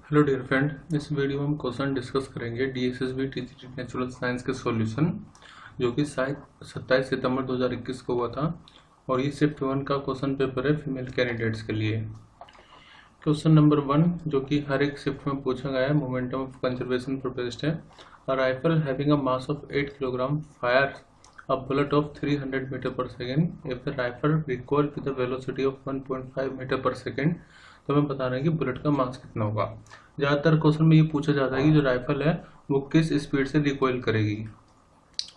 Hello dear friend, इस video में हम क्वेश्चन डिस्कस करेंगे DSSB टीजीटी नेचुरल साइंस के सॉल्यूशन, जो कि शायद 27 सितंबर 2021 को हुआ था। और ये शिफ्ट 1 का क्वेश्चन पेपर है फीमेल कैंडिडेट्स के लिए। क्वेश्चन नंबर 1 जो कि हर एक शिफ्ट में पूछा गया है, मोमेंटम ऑफ कंजर्वेशन प्रोपोज्ड है। A rifle having a mass of 8 kilogram fire a bullet of 300 metre per second if the rifle recoil with the velocity of 1.5 metre per second. तो हमें बता रहे हैं कि बुलेट का मास कितना होगा। ज़्यादातर क्वेश्चन में ये पूछा जाता है कि जो राइफल है वो किस स्पीड से रिकॉइल करेगी,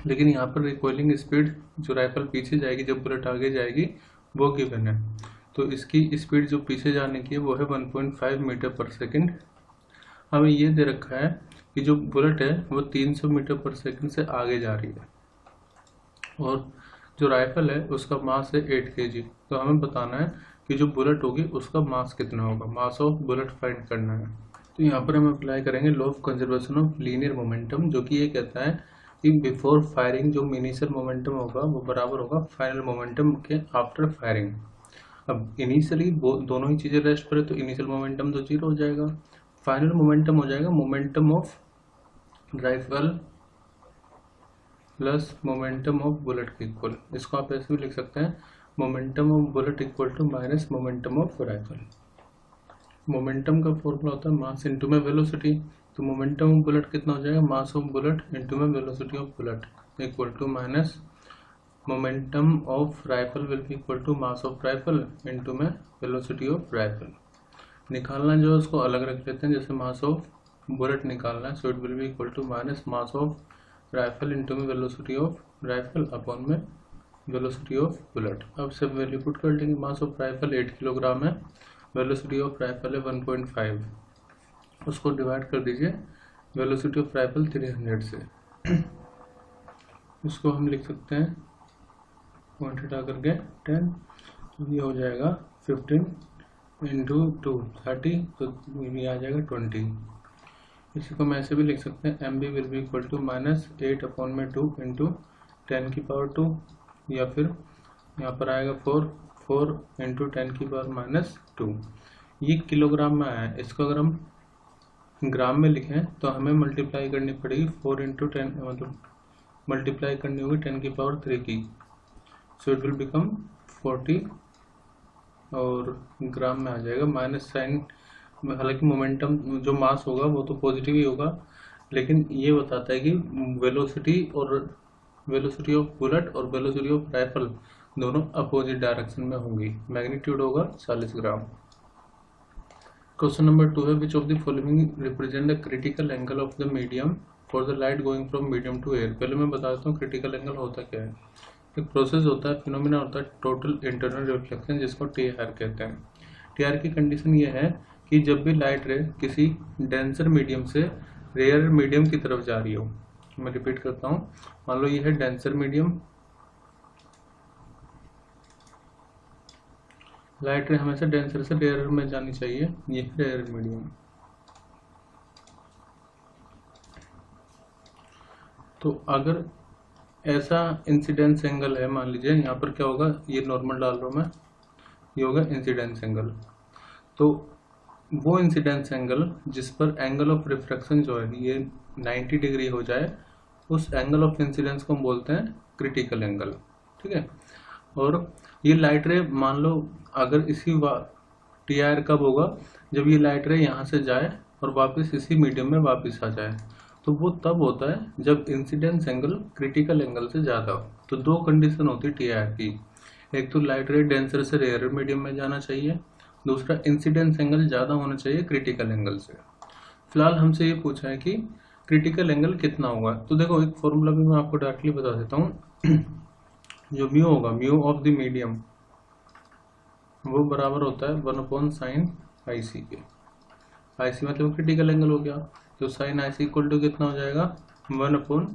लेकिन यहाँ पर रिकॉइलिंग स्पीड जो राइफल पीछे जाएगी जब बुलेट आगे जाएगी वो गिवन है। तो इसकी स्पीड जो पीछे जाने की है वो है 1.5 मीटर पर सेकेंड। हमें ये दे रखा है कि जो बुलेट है वो 300 मीटर पर सेकेंड से आगे जा रही है और जो राइफल है उसका मास है 8 kg। तो हमें बताना है कि जो बुलेट होगी उसका मास कितना होगा, मास ऑफ बुलेट फाइंड करना है। तो यहाँ पर हम अप्लाई करेंगे law of conservation of linear momentum, जो कि ये कहता है कि बिफोर फायरिंग जो इनिशियल मोमेंटम होगा वो बराबर होगा फाइनल मोमेंटम के आफ्टर फायरिंग। अब इनिशियली दोनों ही चीज़ें रेस्ट पर है तो इनिशियल मोमेंटम तो 0 हो जाएगा, फाइनल मोमेंटम हो जाएगा momentum of rifle plus momentum of bullet के इक्वल। इसको आप ऐसे भी लिख सकते हैं, momentum of bullet equal to minus momentum of rifle. Momentum का फॉर्मूला होता है मास इंटू में वेलोसिटी। तो मोमेंटम ऑफ बुलेट कितना हो जाएगा, मास ऑफ बुलेट इंटू में velocity of bullet equal to minus momentum of rifle will be equal to mass of rifle into में वेलोसिटी ऑफ राइफल। निकालना जो है उसको अलग रख लेते हैं, जैसे मास ऑफ बुलेट निकालना है, so it will be equal to minus mass of rifle into में वेलोसिटी ऑफ राइफल अपॉन में वेलोसिटी ऑफ बुलेट। अब सब वैल्यू पुट कर लेंगे। मास ऑफ राइफल 8 किलोग्राम है, वेलोसिटी ऑफ राइफल है 1.5, उसको डिवाइड कर दीजिए वेलोसिटी ऑफ राइफल 300 से। इसको हम लिख सकते हैं पॉइंट हटा करके 10, तो ये हो जाएगा 15 इंटू 2 30, तो ये आ जाएगा 20। इसी को मैं ऐसे भी लिख सकते हैं, M B will be equal to minus 8 upon में 2 इंटू 10 की पावर 2, या फिर यहाँ पर आएगा 4 इंटू 10 की पावर माइनस 2। ये किलोग्राम में आया है, इसको अगर हम ग्राम में लिखें तो हमें मल्टीप्लाई करनी पड़ेगी 4 इंटू 10, मतलब मल्टीप्लाई करनी होगी 10 की पावर 3 की, सो इट विल बिकम 40 और ग्राम में आ जाएगा माइनस साइन। हालांकि मोमेंटम जो मास होगा वो तो पॉजिटिव ही होगा, लेकिन ये बताता है कि वेलोसिटी ऑफ बुलेट और वेलोसिटी ऑफ राइफल दोनों अपोजिट डायरेक्शन में होंगी। मैग्नीट्यूड होगा 40 ग्राम। क्वेश्चन नंबर 2 है, which of the following represent the critical angle of the medium for the light going from medium to air. पहले मैं बता देता हूँ क्रिटिकल एंगल होता क्या है। एक प्रोसेस होता है, फिनोमिना होता है टोटल इंटरनल रिफ्लेक्शन, जिसको TIR कहते हैं। TIR की कंडीशन ये है कि जब भी लाइट रे किसी डेंसर मीडियम से रेयर मीडियम की तरफ जा रही हो, मैं रिपीट करता हूँ, मान लो ये है डेंसर मीडियम, लाइट रे हमेशा डेंसर से रेयर में जानी चाहिए, ये है रेयर मीडियम। तो अगर ऐसा इंसिडेंस एंगल है, मान लीजिए यहाँ पर क्या होगा, ये नॉर्मल डाल रहा हूँ मैं, ये होगा इंसिडेंस एंगल। तो वो इंसिडेंस एंगल जिस पर एंगल ऑफ रिफ्रैक्शन जो है ये 90 डिग्री हो जाए, उस एंगल ऑफ इंसिडेंस को हम बोलते हैं क्रिटिकल एंगल। ठीक है, और ये लाइट रे मान लो अगर इसी TIR कब होगा, जब ये लाइट रे यहाँ से जाए और वापस इसी मीडियम में वापस आ जाए, तो वो तब होता है जब इंसिडेंस एंगल क्रिटिकल एंगल से ज़्यादा हो। तो दो कंडीशन होती है TIR की, एक तो लाइट रे डेंसर से रेयर मीडियम में जाना चाहिए, दूसरा इंसिडेंस एंगल ज़्यादा होना चाहिए क्रिटिकल एंगल से। फिलहाल हमसे ये पूछा है कि क्रिटिकल एंगल कितना होगा। तो देखो एक फॉर्मूला भी मैं आपको डायरेक्टली बता देता हूँ। जो म्यू होगा, म्यू ऑफ द मीडियम, वो बराबर होता है 1/sin IC के। IC मतलब क्रिटिकल एंगल हो गया, तो sin IC इक्वल टू कितना हो जाएगा, 1/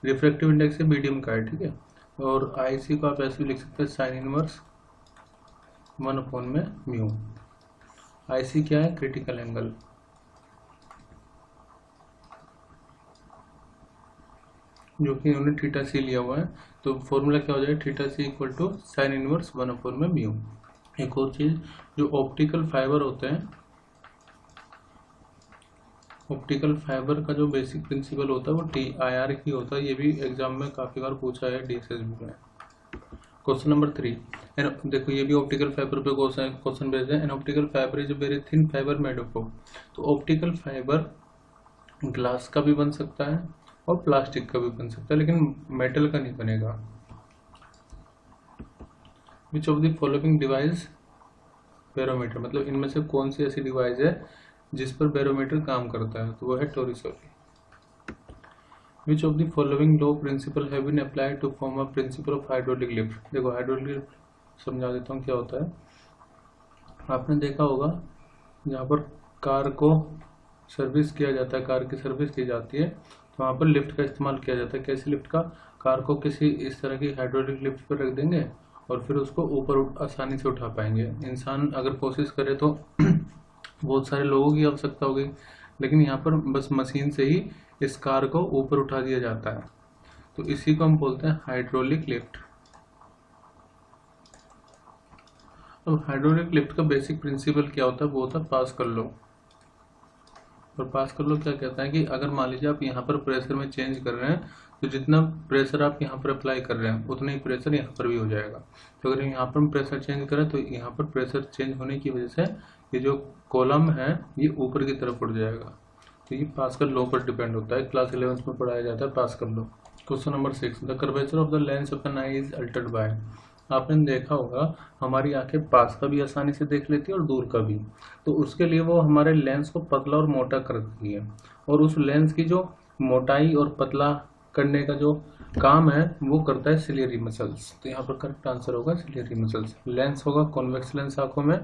रिफ्रैक्टिव इंडेक्स से मीडियम का है। ठीक है, और IC को आप ऐसे भी लिख सकते हैं, साइन इनवर्स 1/ में म्यू। IC क्या है, क्रिटिकल एंगल। जो कि उन्होंने थीटा सी लिया हुआ है, तो फॉर्मूला क्या हो जाएगा, theta C equal to sine inverse 1/, में म्यू। एक और चीज, जो ऑप्टिकल फाइबर होते हैं ऑप्टिकल फाइबर का जो बेसिक प्रिंसिपल होता है वो TIR ही होता है। ये भी एग्जाम में काफ़ी बार पूछा है DSSB में। क्वेश्चन नंबर 3, देखो ये भी ऑप्टिकल फाइबर पे क्वेश्चन बेस्ड है। An optical fibre is very thin fibre made of. तो ऑप्टिकल फाइबर ग्लास का भी बन सकता है और प्लास्टिक का भी बन सकता है, लेकिन मेटल का नहीं बनेगा। विच of the following device barometer, मतलब इनमें से कौन सी ऐसी डिवाइस है जिस पर बैरोमीटर काम करता है, तो वो है Torricelli. Which of the following law principle have been applied to form a principle of hydraulic lift. देखो हाइड्रोलिक लिफ्ट समझा देता हूँ क्या होता है। आपने देखा होगा जहाँ पर कार को सर्विस किया जाता है, कार की सर्विस की जाती है, तो वहाँ पर लिफ्ट का इस्तेमाल किया जाता है। कैसे लिफ्ट का? कार को किसी इस तरह की हाइड्रोलिक लिफ्ट पर रख देंगे और फिर उसको ऊपर आसानी से उठा पाएंगे। इंसान अगर कोशिश करे तो बहुत सारे लोगों की आवश्यकता होगी, लेकिन यहाँ पर बस मशीन से ही इस कार को ऊपर उठा दिया जाता है। तो इसी को हम बोलते हैं हाइड्रोलिक लिफ्ट। अब हाइड्रोलिक लिफ्ट का बेसिक प्रिंसिपल क्या होता है? वो होता है पास कर लो। और पास कर लो क्या कहता है कि अगर मान लीजिए आप यहाँ पर प्रेशर में चेंज कर रहे हैं, तो जितना प्रेशर आप यहाँ पर अप्लाई कर रहे हैं उतना ही प्रेशर यहाँ पर भी हो जाएगा। तो अगर यहाँ पर हम प्रेशर चेंज करें तो यहाँ पर प्रेशर चेंज होने की वजह से ये जो कॉलम है ये ऊपर की तरफ उठ जाएगा। तो ये पास्कल लॉ पर डिपेंड होता है, क्लास 11 में पढ़ाया जाता है Pascal law. Question number 6, the curvature of the lens of an eye is altered by. आपने देखा होगा हमारी आंखें पास का भी आसानी से देख लेती है और दूर का भी, तो उसके लिए वो हमारे लेंस को पतला और मोटा कर देती है, और उस लेंस की जो मोटाई और पतला करने का जो काम है वो करता है सिलियरी मसल्स। तो यहाँ पर करेक्ट आंसर होगा सिलियरी मसल्स। लेंस होगा कॉन्वेक्स लेंस आंखों में,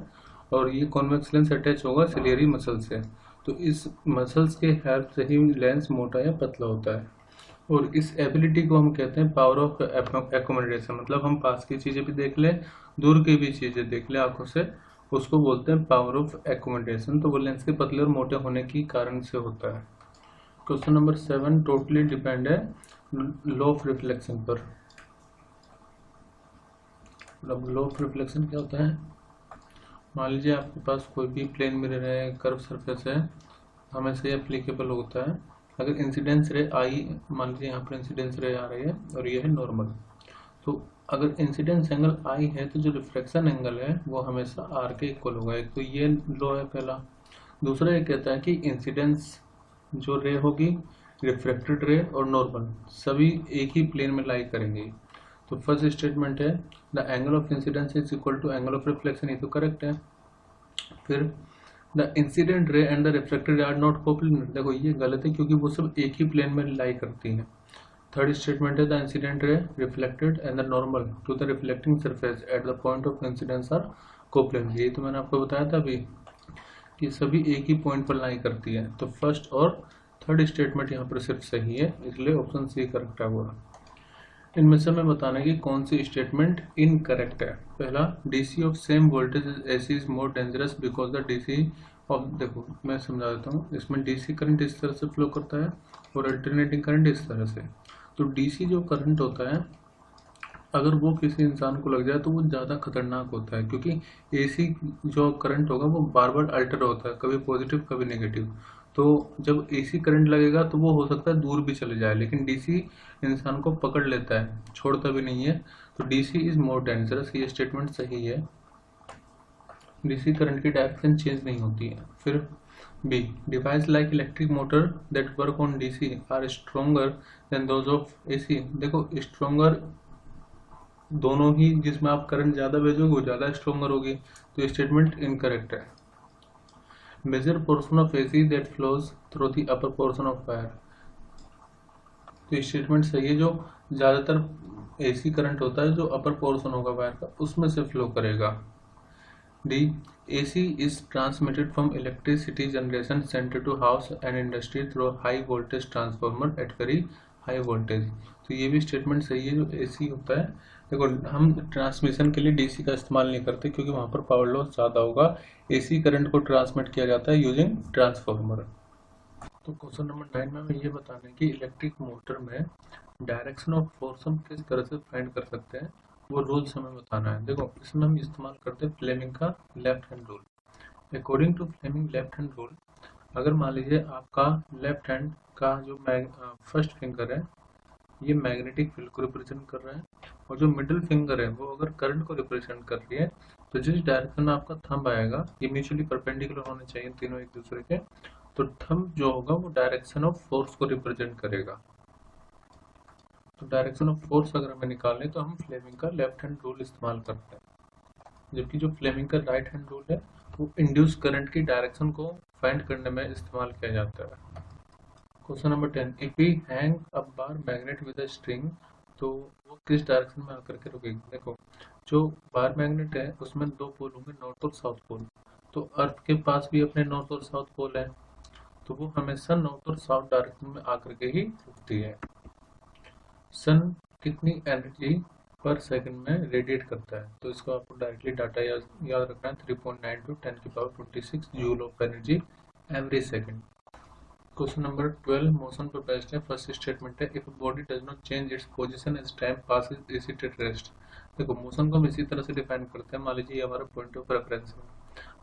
और ये कॉन्वेक्स लेंस अटैच होगा सिलियरी मसल से। तो इस मसल्स के हेल्प से ही लेंस मोटा या पतला होता है। और इस एबिलिटी को हम कहते हैं पावर ऑफ एकोमोडेशन, मतलब हम पास की चीज़ें भी देख लें, दूर की भी चीज़ें देख लें आंखों से, उसको बोलते हैं पावर ऑफ एकोमोडेशन। तो वो लेंस के पतले और मोटे होने की कारण से होता है। क्वेश्चन नंबर 7 टोटली डिपेंड है लॉ ऑफ रिफ्लेक्शन पर। मतलब लॉ ऑफ रिफ्लेक्शन क्या होता है? मान लीजिए आपके पास कोई भी प्लेन मिरर है, कर्व सरफेस है, हमेशा एप्लीकेबल होता है। अगर इंसिडेंस रे आई, मान लीजिए यहाँ पर इंसिडेंस रे आ रही है और ये है नॉर्मल, तो अगर इंसिडेंस एंगल आई है तो जो रिफ्लेक्शन एंगल है वो हमेशा आर के इक्वल होगा। एक तो ये लॉ है पहला। दूसरा ये कहता है कि इंसिडेंस जो रे होगी, रिफ्लेक्टेड रे और नॉर्मल सभी एक ही प्लेन में लाई करेंगे। तो फर्स्ट स्टेटमेंट है the angle of incidence is equal to angle of reflection, ये तो करेक्ट है। फिर the incident ray and the reflected ray are not coplanar, देखो ये गलत है क्योंकि वो सब एक ही प्लेन में लाई करती हैं। थर्ड स्टेटमेंट है the incident ray reflected and the normal to the reflecting surface at the point of incidence are coplanar. ये तो मैंने आपको बताया था अभी कि सभी एक ही पॉइंट पर लाई करती है। तो फर्स्ट और थर्ड स्टेटमेंट यहाँ पर सिर्फ सही है, इसलिए ऑप्शन सी करेक्ट होगा। इनमें से हमें बताना है कि कौन सी स्टेटमेंट इनकरेक्ट है। पहला, DC of same voltage AC is more dangerous because the DC of, देखो मैं समझा देता हूँ, इसमें डीसी करंट इस तरह से फ्लो करता है और अल्टरनेटिंग करंट इस तरह से। तो डीसी जो करंट होता है अगर वो किसी इंसान को लग जाए तो वो ज़्यादा खतरनाक होता है, क्योंकि एसी जो करंट होगा वो बार बार अल्टर होता है, कभी पॉजिटिव कभी नेगेटिव। तो जब एसी करंट लगेगा तो वो हो सकता है दूर भी चले जाए, लेकिन डीसी इंसान को पकड़ लेता है, छोड़ता भी नहीं है। तो डीसी इज मोर डेंजरस, ये स्टेटमेंट सही है। डीसी करंट की डायरेक्शन चेंज नहीं होती है। फिर B, device like electric motor that work on DC are stronger than those of AC. देखो स्ट्रोंगर दोनों ही, जिसमें आप करंट ज़्यादा भेजोगे वो ज़्यादा स्ट्रोंगर होगी, तो स्टेटमेंट इनकरेक्ट है। Major portion of AC that flows through the upper portion of wire, तो स्टेटमेंट सही है, जो ज़्यादातर एसी करंट होता है जो अपर पोर्शन होगा वायर का उसमें से फ्लो करेगा। D, AC is transmitted from electricity generation centre to house and industry through high voltage transformer at very high voltage. तो ये भी स्टेटमेंट सही है, जो एसी होता है, देखो हम ट्रांसमिशन के लिए डीसी का इस्तेमाल नहीं करते क्योंकि वहाँ पर पावर लॉस ज़्यादा होगा। एसी करंट को ट्रांसमिट किया जाता है यूजिंग ट्रांसफार्मर। तो क्वेश्चन नंबर 9 में हमें ये बताना है कि इलेक्ट्रिक मोटर में डायरेक्शन ऑफ फोर्स हम किस तरह से फाइंड कर सकते हैं, वो रूल्स हमें बताना है। देखो इसमें हम इस्तेमाल करते हैं फ्लेमिंग का left hand rule. According to Fleming left hand rule, अगर मान लीजिए आपका लेफ्ट हैंड का जो फर्स्ट फिंगर है ये मैग्नेटिक फील्ड को रिप्रेजेंट कर रहा है, और जो मिडिल फिंगर है वो अगर करंट को रिप्रेजेंट कर रही है, तो जिस डायरेक्शन में आपका थंब आएगा ये म्यूचुअली परपेंडिकुलर होने चाहिए तीनों एक दूसरे के, तो थंब जो होगा वो डायरेक्शन ऑफ फोर्स को रिप्रेजेंट करेगा। तो डायरेक्शन ऑफ फोर्स अगर हमें निकालने तो हम फ्लेमिंग का लेफ्ट हैंड रूल इस्तेमाल करते हैं, जबकि जो फ्लेमिंग का राइट हैंड रूल है वो इंड्यूस करंट की डायरेक्शन को फाइंड करने में इस्तेमाल किया जाता है। Question number 10, if we hang a bar magnet with a string, तो वो किस डायरेक्शन में आकर के रुकेगी। देखो जो बार मैग्नेट है उसमें दो पोल होंगे, नॉर्थ और साउथ पोल, तो अर्थ के पास भी अपने नॉर्थ और साउथ पोल है, तो वो हमेशा नॉर्थ और साउथ डायरेक्शन में आकर के ही रुकती है। सन कितनी एनर्जी पर सेकंड में रेडिएट करता है, तो इसको आपको डायरेक्टली डाटा याद रखना है, 3.9 to 10⁻26 joule of energy every second. Question number 12 motion पर बेस्ड है। फर्स्ट स्टेटमेंट है, if body does not change its position as time passes is it at rest. देखो मोशन को हम इसी तरह से डिफाइन करते हैं, मान लीजिए हमारा पॉइंट ऑफ रेफरेंस है,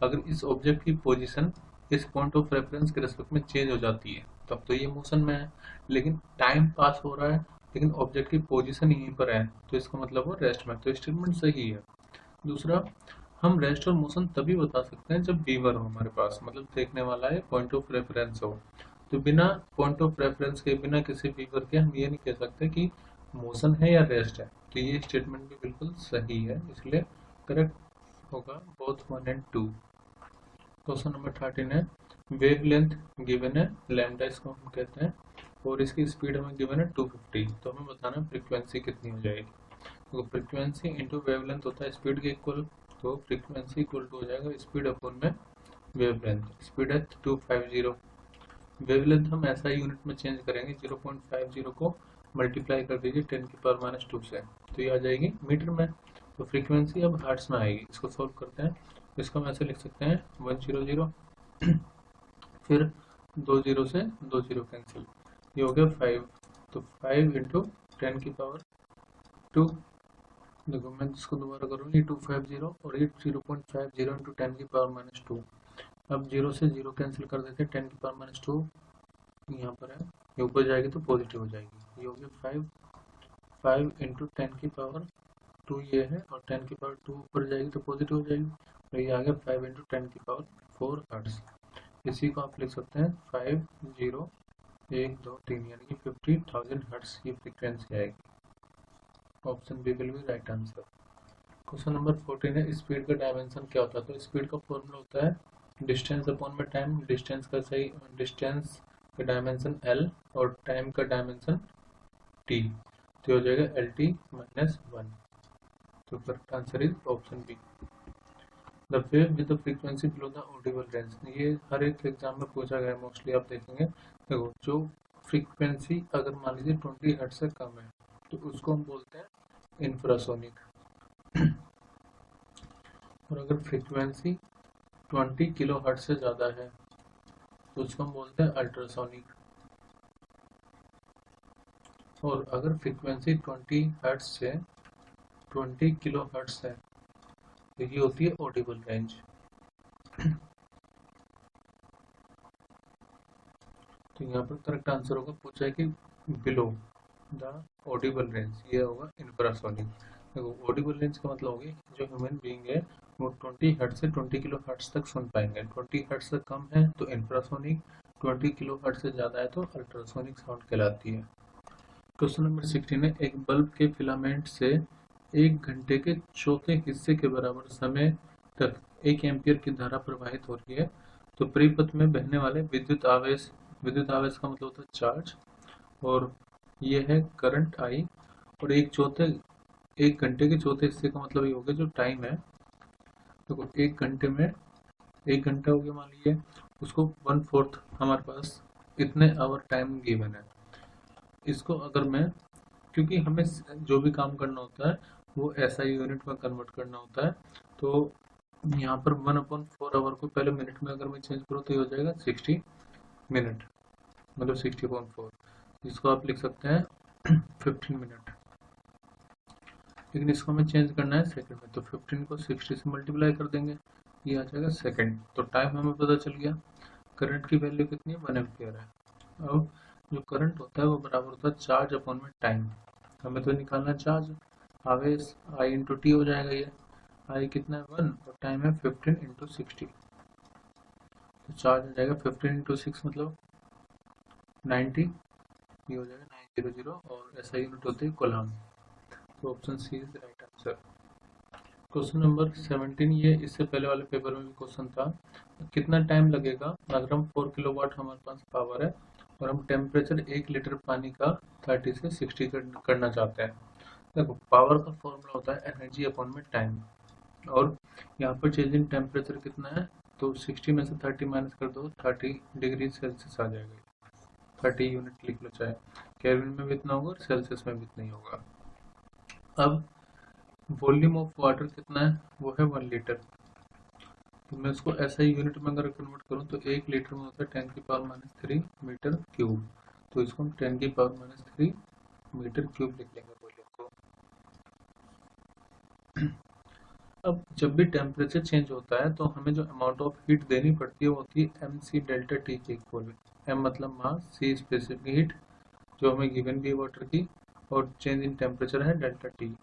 अगर इस ऑब्जेक्ट की पोजीशन इस पॉइंट ऑफ रेफरेंस के रेस्पेक्ट में चेंज हो जाती है तब तो ये मोशन में है, लेकिन टाइम पास हो रहा है लेकिन ऑब्जेक्ट की पोजीशन यहीं पर है, तो इसका मतलब वो रेस्ट में, तो स्टेटमेंट सही है। दूसरा, हम रेस्ट और मोशन तभी बता सकते हैं जब बीवर हो हमारे पास, मतलब देखने वाला है, पॉइंट ऑफ रेफरेंस हो, तो बिना पॉइंट ऑफ रेफरेंस के, बिना किसी बीवर के हम ये नहीं कह सकते कि मोशन है या रेस्ट है, तो ये स्टेटमेंट भी बिल्कुल सही है, इसलिए करेक्ट होगा बोथ 1 and 2। क्वेश्चन नंबर 13 है, वेव लेंथ गिवन है लैम्डा, इसको हम कहते हैं, और इसकी स्पीड हमें गिवन है 250, तो हमें बताना है फ्रीक्वेंसी कितनी हो जाएगी। तो फ्रीक्वेंसी इंटू वेव लेंथ होता है स्पीड के इक्वल, तो फ्रीक्वेंसी इक्वल टू हो जाएगा स्पीड अपॉन में वेव लेंथ। स्पीड है 250, वेव लेंथ हम ऐसा यूनिट में चेंज करेंगे, 0.50 को मल्टीप्लाई कर दीजिए 10⁻²से, तो ये आ जाएगी मीटर में, तो फ्रीक्वेंसी अब हर्ट्स में आएगी। इसको सोल्व करते हैं, इसको हम ऐसे लिख सकते हैं 100, फिर 20 से 20 कैंसिल, ये हो गया 5, तो 5 इंटू 10⁻²। देखो मैं इसको दोबारा करूँ, ये 250 और ये 0.50 इंटू 10⁻²। अब 0 से 0 कैंसिल कर देते हैं, 10⁻² यहाँ पर है, ये ऊपर जाएगी तो पॉजिटिव हो जाएगी, ये हो गया 5 इंटू 10⁻² ये है, और 10⁻² ऊपर जाएगी तो पॉजिटिव हो जाएगी, तो ये आ गया 5 इंटू 10⁻4 हर्ट्ज। इसी को आप लिख सकते हैं 50,123 यानी कि 50,000 हर्ट्ज की फ्रीक्वेंसी आएगी। Option B will be right answer. Question number 14 है, स्पीड का डायमेंशन क्या होता है, तो स्पीड का फॉर्मूला होता है डिस्टेंस अपॉन में टाइम, डिस्टेंस का डायमेंशन l और टाइम का डायमेंशन t, तो हो जाएगा LT-1, तो correct answer is option B. The wave with the frequency below the audible range, ये हर एक एग्जाम में पूछा गया है, मोस्टली आप देखेंगे। देखो जो फ्रीक्वेंसी अगर मान लीजिए 20 हर्ट्ज से कम है तो उसको हम बोलते हैं इंफ्रासोनिक, और अगर फ्रीक्वेंसी 20 किलो हर्ट्ज से ज़्यादा है तो उसको हम बोलते हैं अल्ट्रासोनिक, और अगर फ्रीक्वेंसी 20 हर्ट्ज से 20 किलो हर्ट्ज है तो ये होती है ऑडिबल रेंज। तो यहाँ पर करेक्ट आंसर होगा, पूछा है कि बिलो द ऑडिबल रेंज, ये होगा इंफ्रासोनिक। देखो ऑडिबल रेंज का मतलब होगा जो ह्यूमन बीइंग है वो 20 हर्ट्ज से 20 किलो हर्ट्ज तक सुन पाएंगे, 20 हर्ट्ज से कम है तो इंफ्रासोनिक, 20 किलो हर्ट्ज से ज़्यादा है तो अल्ट्रासोनिक साउंड कहलाती है। क्वेश्चन नंबर 16 है, एक बल्ब के फिलामेंट से 1 घंटे के चौथे हिस्से के बराबर समय तक 1 एम्पियर की धारा प्रवाहित हो रही है, तो परिपथ में बहने वाले विद्युत आवेश का मतलब होता है चार्ज, और ये है करंट I, और 1 घंटे के चौथे हिस्से का मतलब ये हो गया जो टाइम है। देखो 1 घंटे में 1 घंटा हो गया मान लीजिए, उसको 1/4 हमारे पास इतने आवर टाइम गिवन है। इसको अगर मैं, क्योंकि हमें जो भी काम करना होता है वो SI यूनिट में कन्वर्ट करना होता है, तो यहाँ पर 1/4 आवर को पहले मिनट में अगर मैं चेंज करूँ तो ये हो जाएगा 60 मिनट, मतलब 60/4, इसको आप लिख सकते हैं 15 मिनट, लेकिन इसको हमें चेंज करना है सेकंड में, तो 15 को 60 से मल्टीप्लाई कर देंगे, ये आ जाएगा सेकंड, तो टाइम हमें पता चल गया। करंट की वैल्यू कितनी है, 1 एम्पियर है। अब जो करंट होता है वो बराबर होता है चार्ज अपॉन में टाइम। हमें तो निकालना चार्ज, आवेश आई इंटू टी हो जाएगा। ये आई कितना है 1 और टाइम है 15 इंटू 60, तो चार्ज हो जाएगा 15 इंटू 6 मतलब 90, ये हो जाएगा 900 और ऐसा यूनिट होती है कोलॉम। तो option C is right answer. Question number 17, ये इससे पहले वाले पेपर में भी क्वेश्चन था। कितना टाइम लगेगा अगर हम 4 किलोवाट हमारे पास पावर है और हम टेम्परेचर 1 लीटर पानी का 30 से 60 करना चाहते हैं। देखो पावर का फॉर्मूला होता है एनर्जी अपॉन में टाइम, और यहाँ पर चेंज इन टेम्परेचर कितना है, तो 60 में से 30 माइनस कर दो, 30 डिग्री सेल्सियस आ जाएगा। 30 यूनिट लिख लो, चाहे केल्विन में भी इतना होगा और सेल्सियस में भी इतना ही होगा। अब वॉल्यूम ऑफ वाटर कितना है, वो है 1 लीटर। तो मैं इसको ऐसा ही यूनिट में अगर कन्वर्ट करूँ तो 1 लीटर में होता है 10 की पावर -3 मीटर क्यूब। तो इसको हम 10 की पावर -3 मीटर क्यूब लिख लेंगे वॉल्यूम को। अब जब भी टेम्परेचर चेंज होता है तो हमें जो अमाउंट ऑफ हीट देनी पड़ती है वो होती है mc डेल्टा टी के इक्वल। m मतलब मास, c स्पेसिफिक हीट जो हमें गिवन भी है वाटर की, और चेंज इन टेम्परेचर है डेल्टा टी।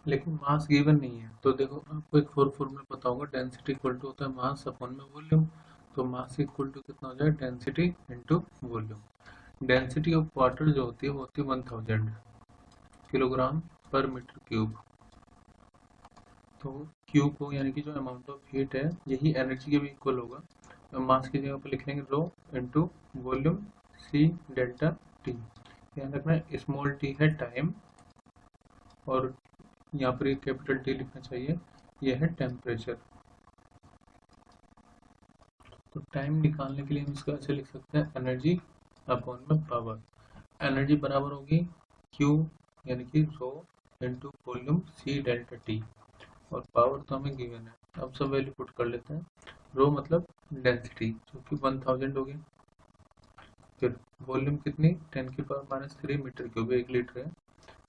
लेकिन मास गिवन नहीं है, तो देखो आपको एक फॉर्मूला पता होगा, डेंसिटी इक्वल टू होता है मास अपॉन में वॉल्यूम। तो मास इक्वल टू कितना हो जाए, density into volume. Density of water जो होती है वो होती है 1000 किलोग्राम पर मीटर क्यूब। तो क्यूब को यानी कि जो अमाउंट ऑफ हीट है यही एनर्जी के भी इक्वल होगा। तो मास की जगह पर लिख लेंगे rho into volume C delta T. ध्यान रखना स्मॉल टी है टाइम, और यहाँ पर एक कैपिटल टी लिखना चाहिए, यह है टेम्परेचर। तो टाइम निकालने के लिए हम इसको ऐसे लिख सकते हैं एनर्जी अपॉन में पावर। एनर्जी बराबर होगी Q यानी कि rho into volume C delta T, और पावर तो हमें गिवन है। अब सब वैल्यू पुट कर लेते हैं। रो मतलब डेंसिटी जो कि 1000 होगी, फिर वॉल्यूम कितनी 10 की पावर -3 मीटर क्यूब, 1 लीटर है।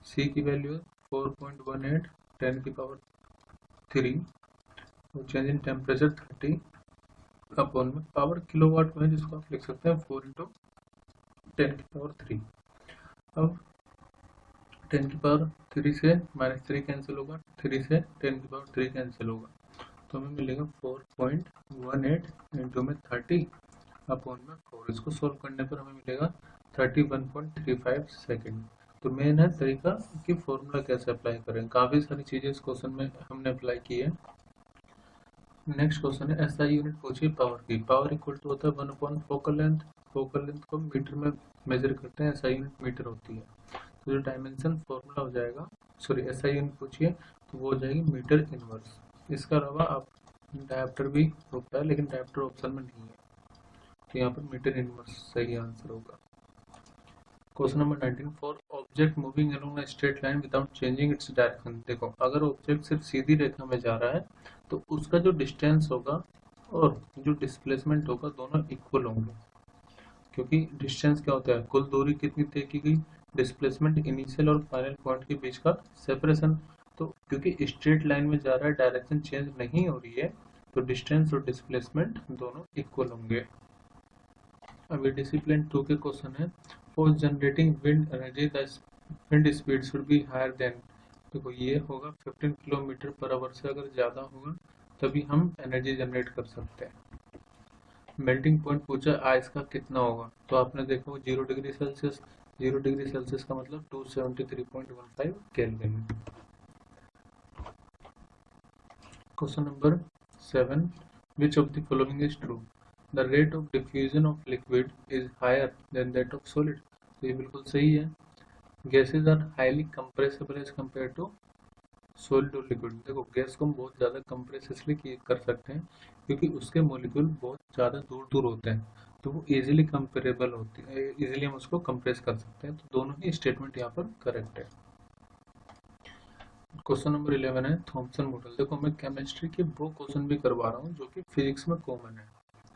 सी की वैल्यू है 4.18 10 की पावर 3, और चेंज इन टेम्परेचर 30 अपॉन में पावर किलोवाट में, जिसको आप लिख सकते हैं 4 इंटू 10 की पावर 3। अब 10 की पावर 3 से -3 कैंसिल होगा, 3 से 10 की पावर 3 कैंसिल होगा, तो हमें मिलेगा 4.18 इंटू में 30 अपॉन में 4। इसको सोल्व करने पर हमें मिलेगा 31.35 सेकेंड। तो मेन है तरीका कि फॉर्मूला कैसे अप्लाई करें। काफ़ी सारी चीज़ें इस क्वेश्चन में हमने अप्लाई की है। नेक्स्ट क्वेश्चन है एसआई यूनिट पूछिए पावर की। पावर इक्वल टू होता है 1 फोकल लेंथ। फोकल लेंथ को मीटर में मेजर करते हैं, एसआई यूनिट मीटर होती है। तो जो डायमेंशन फॉर्मूला हो जाएगा, सॉरी एसआई यूनिट पूछिए तो वो हो जाएगी मीटर इनवर्स। इसका अलावा आप डायप्टर भी होता है, लेकिन डायप्टर ऑप्शन में नहीं है, तो यहाँ पर मीटर इनवर्स सही आंसर होगा। Question number 19, for object moving along a straight line without changing its direction. देखो अगर ऑब्जेक्ट सिर्फ सीधी रेखा में जा रहा है तो उसका जो डिस्टेंस होगा और जो डिस्प्लेसमेंट होगा दोनों इक्वल होंगे, क्योंकि डिस्टेंस क्या होता है, कुल दूरी कितनी तय की गई, डिस्प्लेसमेंट इनिशियल और फाइनल पॉइंट के बीच का सेपरेशन। तो क्योंकि स्ट्रेट लाइन में जा रहा है, डायरेक्शन चेंज नहीं हो रही है, तो डिस्टेंस और डिस्प्लेसमेंट दोनों इक्वल होंगे। अभी डिसिप्लिन 2 के क्वेश्चन है, for generating wind energy the wind speed should be higher than. देखो ये होगा 15 किलोमीटर पर आवर से अगर ज़्यादा होगा तभी हम एनर्जी जनरेट कर सकते हैं। मेल्टिंग पॉइंट पूछा आइस का कितना होगा, तो आपने देखा 0 डिग्री सेल्सियस। 0 डिग्री सेल्सियस का मतलब 273.15 kelvin. Question number 7, which of the following is true? The rate of diffusion of liquid is higher than that of solid. तो ये बिल्कुल सही है। Gases are highly compressible as compared to solid और liquid। देखो gas को हम बहुत ज़्यादा कंप्रेस इसलिए कर सकते हैं क्योंकि उसके मॉलिक्यूल बहुत ज़्यादा दूर दूर होते हैं, तो वो इजीली कंपेरेबल होती है, इजीली हम उसको कंप्रेस कर सकते हैं। तो दोनों ही स्टेटमेंट यहाँ पर करेक्ट है। क्वेश्चन नंबर 11 है थॉमसन मॉडल। देखो मैं केमिस्ट्री के वो क्वेश्चन भी करवा रहा हूँ जो कि फिजिक्स में कॉमन है।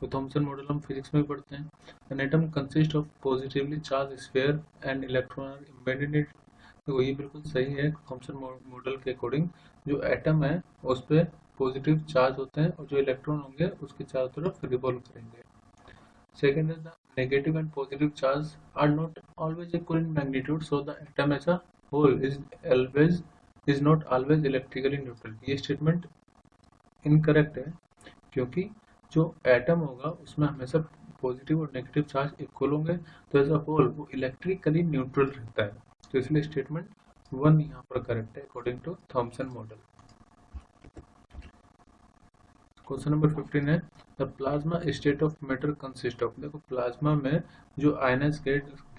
तो थॉमसन मॉडल हम फिजिक्स में पढ़ते हैं। An atom consist of positively charge sphere and electron are embedded in it. देखो ये बिल्कुल सही है। थॉमसन मॉडल के अकॉर्डिंग जो एटम है उस पर पॉजिटिव चार्ज होते हैं और जो इलेक्ट्रॉन होंगे उसके चारों तरफ रिवॉल्व करेंगे। Second is the negative and positive charge are not always equal in magnitude, so the atom as a whole is not always electrically neutral. ये स्टेटमेंट इनकरेक्ट है, क्योंकि जो एटम होगा उसमें हमेशा पॉजिटिव और नेगेटिव चार्ज इक्वल होंगे, तो एज अ होल वो इलेक्ट्रिकली न्यूट्रल रहता है। तो इसलिए स्टेटमेंट 1 यहाँ पर करेक्ट है according to Thomson model. Question number 15 है the plasma state of matter consist of. देखो प्लाज्मा में जो आयनाइज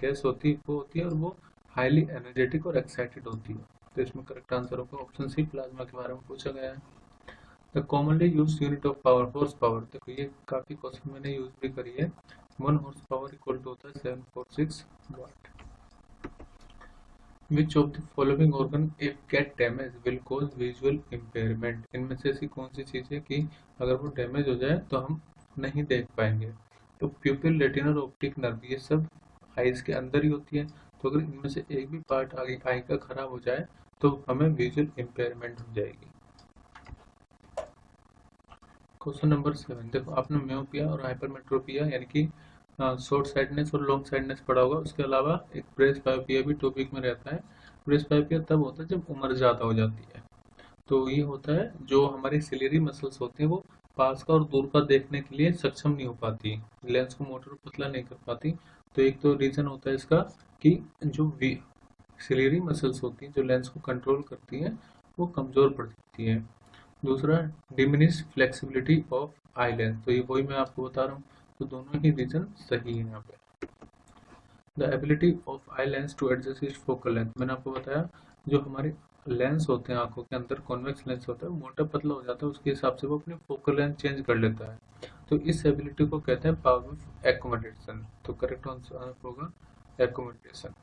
गैस होती है वो होती है और वो हाईली एनर्जेटिक और एक्साइटेड होती है। तो इसमें करेक्ट आंसर होगा ऑप्शन सी, प्लाज्मा के बारे में पूछा गया है। The commonly use unit of power, horse power. देखो ये काफी क्वेश्चन मैंने यूज भी करी है। 1 हॉर्स पावर इक्वल टू होता है 746 वाट। Which of the following organ if get damage will cause visual impairment? इनमें से ऐसी कौन सी चीज है कि अगर वो डैमेज हो जाए तो हम नहीं देख पाएंगे? तो प्यूपिल, रेटिनल, ऑप्टिक नर्व ये सब आईज के अंदर ही होती है। तो अगर इनमें से एक भी पार्ट आगे आई का खराब हो जाए तो हमें विजुअल इम्पेयरमेंट हो जाएगी। क्वेश्चन नंबर 7, देखो आपने म्योपिया और हाइपरमेट्रोपिया यानी कि शॉर्ट साइडनेस और लॉन्ग साइडनेस पढ़ा होगा। उसके अलावा एक ब्रेस बायोपिया भी टॉपिक में रहता है। ब्रेस बायोपिया तब होता है जब उम्र ज़्यादा हो जाती है। तो ये होता है जो हमारी सिलेरी मसल्स होती हैं वो पास का और दूर का देखने के लिए सक्षम नहीं हो पाती, लेंस को मोटा और पतला नहीं कर पाती। तो एक तो रीज़न होता है इसका कि जो सिलेरी मसल्स होती हैं जो लेंस को कंट्रोल करती हैं वो कमज़ोर पड़ जाती है। दूसरा diminish flexibility of eye lens, तो ये वही मैं आपको बता रहा हूँ। तो दोनों ही रीजन सही है यहाँ पे। The ability of eye lens to adjust its focal length, मैंने आपको बताया जो हमारे लेंस होते हैं आंखों के अंदर कॉन्वेक्स लेंस होता है, मोटा पतला हो जाता है, उसके हिसाब से वो अपनी फोकल लेंथ चेंज कर लेता है। तो इस एबिलिटी को कहते हैं पावर ऑफ एकोमोडेशन। तो करेक्ट आंसर होगा एकोमोडेशन।